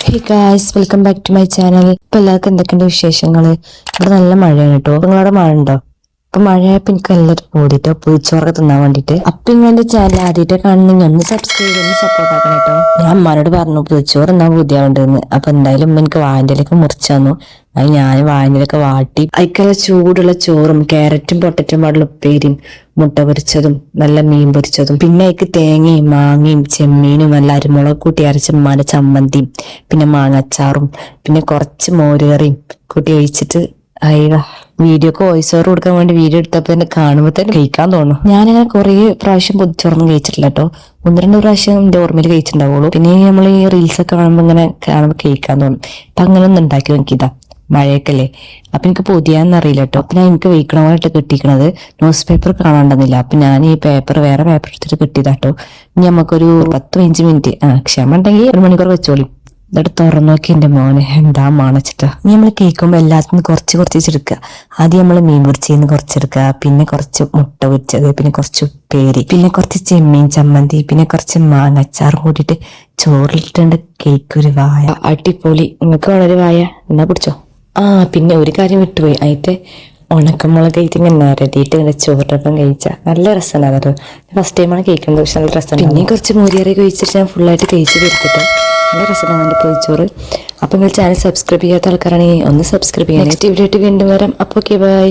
Hey guys, welcome back to my channel. ഇപ്പൊ എല്ലാവർക്കും എന്തൊക്കെയുണ്ട് വിശേഷങ്ങള്? ഇവിടെ നല്ല മഴയാണ് കേട്ടോ. നിങ്ങളവിടെ മഴ ഉണ്ടോ? അപ്പൊ മഴയായപ്പോ എനിക്ക് എല്ലാവരും കൂടിട്ടോ പുളിച്ചോറൊക്കെ തിന്നാൻ വേണ്ടിട്ട്. അപ്പൊ ഇങ്ങനെ ചാനൽ ആദ്യമായിട്ട് കാണുന്നെങ്കിൽ ഒന്ന് സബ്സ്ക്രൈബ് ചെയ്ത് സപ്പോർട്ട് ആക്കണം കേട്ടോ. ഞാൻ അമ്മാനോട് പറഞ്ഞു പുളിച്ചോറ് എന്നാ ബുദ്ധിയാവുണ്ടെന്ന്. അപ്പൊ എന്തായാലും എനിക്ക് വാഴയിലൊക്കെ മുറിച്ചു തന്നു. അത് ഞാൻ വാഴയിലൊക്കെ വാട്ടി അതിക്കുള്ള ചൂടുള്ള ചോറും ക്യാരറ്റും പൊട്ടറ്റും പാടുള്ള ഉപ്പേരിയും മുട്ട പൊരിച്ചതും നല്ല മീൻ പൊരിച്ചതും പിന്നെ അതിക്ക് തേങ്ങയും മാങ്ങയും ചെമ്മീനും നല്ല അരിമുളക് കൂട്ടി അരച്ച ഉമ്മാന്റെ ചമ്മന്തിയും പിന്നെ മാങ്ങച്ചാറും പിന്നെ കുറച്ച് മോരുകറിയും കൂട്ടി ഒഴിച്ചിട്ട് അയ്യ വീഡിയോക്ക് വോയിസ് ഓവർ കൊടുക്കാൻ വേണ്ടി വീഡിയോ എടുത്തപ്പോ തന്നെ കാണുമ്പോൾ തന്നെ കഴിക്കാൻ തോന്നും. ഞാനങ്ങനെ കുറേ പ്രാവശ്യം പൊതിച്ചോറൊന്നും കഴിച്ചിട്ടില്ല കേട്ടോ. 1-2 പ്രാവശ്യം എന്റെ ഓർമ്മയിൽ കഴിച്ചിട്ടുണ്ടാവുള്ളൂ. പിന്നെ നമ്മൾ ഈ റീൽസ് ഒക്കെ കാണുമ്പോൾ ഇങ്ങനെ കാണുമ്പോൾ കഴിക്കാൻ തോന്നും. അപ്പൊ അങ്ങനെ ഒന്ന് ഉണ്ടാക്കി നോക്കിയതാ. മഴയൊക്കെല്ലേ, അപ്പൊ എനിക്ക് പൊതിയാന്നറിയില്ല കേട്ടോ. അപ്പൊ ഞാൻ എനിക്ക് വെയ്ക്കണമായിട്ട് കിട്ടിക്കണത് ന്യൂസ് പേപ്പർ കാണാണ്ടെന്നില്ല. അപ്പൊ ഞാൻ ഈ പേപ്പർ വേറെ പേപ്പർ എടുത്തിട്ട് കിട്ടിയതാട്ടോ. ഇനി നമുക്കൊരു 10-15 മിനിറ്റ് ക്ഷമ ഉണ്ടെങ്കിൽ 1 മണിക്കൂർ വെച്ചോളി. എന്നിട്ട് തുറന്നു നോക്കി എന്റെ മോനെ എന്താ മാണച്ചിട്ടാ. ഇനി നമ്മൾ കേൾക്കുമ്പോൾ എല്ലാത്തിനും കുറച്ച് വെച്ചെടുക്കുക. ആദ്യം നമ്മൾ മീൻ പൊരിച്ചതിന് കുറച്ചെടുക്കുക, പിന്നെ കുറച്ച് മുട്ട പൊരിച്ചത്, പിന്നെ കുറച്ച് ഉപ്പേരി, പിന്നെ കുറച്ച് ചെമ്മീൻ ചമ്മന്തി, പിന്നെ കുറച്ച് മാങ്ങച്ചാറും കൂട്ടിയിട്ട് ചോറിലിട്ടുണ്ട് കേക്ക്. ഒരു വായ അടിപൊളി. നിങ്ങൾക്ക് വളരെ വായ എന്നാ പിടിച്ചോ. പിന്നെ ഒരു കാര്യം വിട്ടുപോയി. അതിന്റെ ഉണക്കമുളക് കഴിച്ച് ഇങ്ങനെ നിരട്ടിയിട്ട് ഇങ്ങനെ ചോറിനൊപ്പം കഴിച്ചാൽ നല്ല രസമാണ്. കേട്ടോ, ഫസ്റ്റ് ടൈമാണ് കഴിക്കുന്നത്, പക്ഷെ നല്ല രസമാണ്. പിന്നെ കുറച്ച് മോരിയറി കഴിച്ചിട്ട് ഞാൻ ഫുള്ളായിട്ട് കഴിച്ച് തീർത്തിട്ട് നല്ല രസമാണ് എൻ്റെ പൊതിച്ചോറ്. അപ്പം നിങ്ങൾ ചാനൽ സബ്സ്ക്രൈബ് ചെയ്യാത്ത ആൾക്കാരാണെങ്കിൽ ഒന്ന് സബ്സ്ക്രൈബ് ചെയ്യാം. നെക്സ്റ്റ് വീഡിയോ ആയിട്ട് വീണ്ടും വരാം. അപ്പോൾ ഓക്കെ, ബൈ.